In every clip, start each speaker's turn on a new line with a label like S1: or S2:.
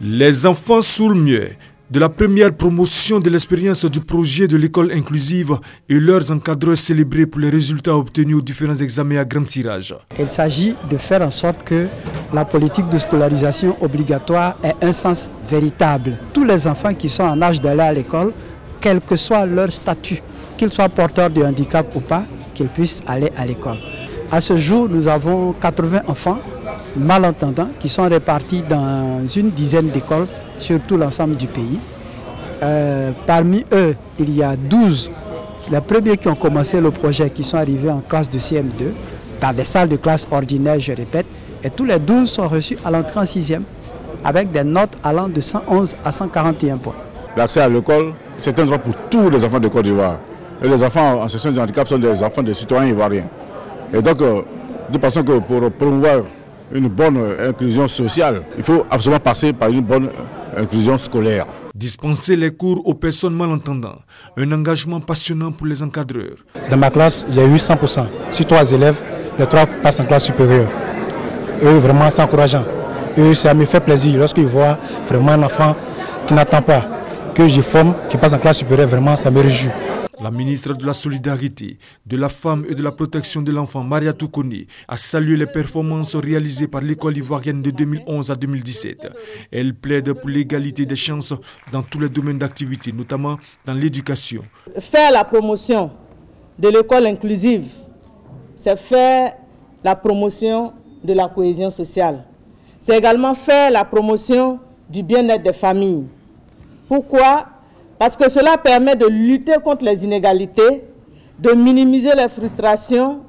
S1: Les enfants sourds-muets de la première promotion de l'expérience du projet de l'école inclusive et leurs encadreurs célébrés pour les résultats obtenus aux différents examens à grand tirage.
S2: Il s'agit de faire en sorte que la politique de scolarisation obligatoire ait un sens véritable. Tous les enfants qui sont en âge d'aller à l'école, quel que soit leur statut, qu'ils soient porteurs de handicap ou pas, qu'ils puissent aller à l'école. À ce jour, nous avons 80 enfants malentendants qui sont répartis dans une dizaine d'écoles sur tout l'ensemble du pays. Parmi eux, il y a 12, les premiers qui ont commencé le projet, qui sont arrivés en classe de CM2, dans des salles de classe ordinaires, je répète, et tous les 12 sont reçus à l'entrée en 6e, avec des notes allant de 111 à 141 points.
S3: L'accès à l'école, c'est un droit pour tous les enfants de Côte d'Ivoire. Et les enfants en situation de handicap sont des enfants de citoyens ivoiriens. Et donc, de façon que pour promouvoir une bonne inclusion sociale, il faut absolument passer par une bonne inclusion scolaire.
S1: Dispenser les cours aux personnes malentendantes, un engagement passionnant pour les encadreurs.
S4: Dans ma classe, il y a eu 100%. Sur 3 élèves, les 3 passent en classe supérieure. Eux, vraiment, c'est encourageant. Eux, ça me fait plaisir lorsqu'ils voient vraiment un enfant qui n'attend pas, que je forme, qui passe en classe supérieure, vraiment, ça me réjouit.
S1: La ministre de la Solidarité, de la Femme et de la Protection de l'Enfant, Mariatou Kone, a salué les performances réalisées par l'école ivoirienne de 2011 à 2017. Elle plaide pour l'égalité des chances dans tous les domaines d'activité, notamment dans l'éducation.
S5: Faire la promotion de l'école inclusive, c'est faire la promotion de la cohésion sociale. C'est également faire la promotion du bien-être des familles. Pourquoi ? Parce que cela permet de lutter contre les inégalités, de minimiser les frustrations,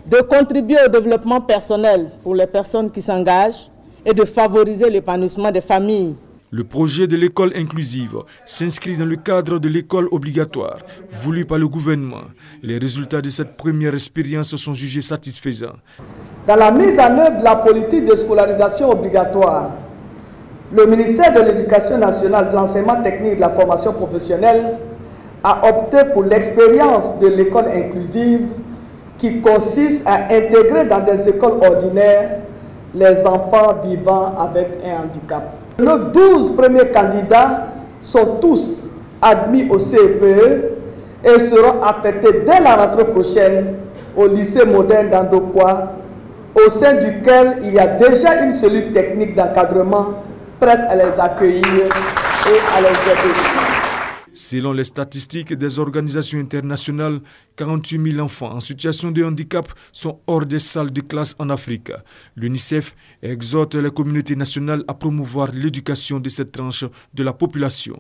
S5: de contribuer au développement personnel pour les personnes qui s'engagent et de favoriser l'épanouissement des familles.
S1: Le projet de l'école inclusive s'inscrit dans le cadre de l'école obligatoire, voulu par le gouvernement. Les résultats de cette première expérience sont jugés satisfaisants.
S6: Dans la mise en œuvre de la politique de scolarisation obligatoire, le ministère de l'Éducation nationale, de l'enseignement technique et de la formation professionnelle a opté pour l'expérience de l'école inclusive qui consiste à intégrer dans des écoles ordinaires les enfants vivant avec un handicap. Nos 12 premiers candidats sont tous admis au CEPE et seront affectés dès la rentrée prochaine au lycée moderne d'Andokwa, au sein duquel il y a déjà une cellule technique d'encadrement prête à les accueillir et à les aider.
S1: Selon les statistiques des organisations internationales, 48 000 enfants en situation de handicap sont hors des salles de classe en Afrique. L'UNICEF exhorte les communautés nationales à promouvoir l'éducation de cette tranche de la population.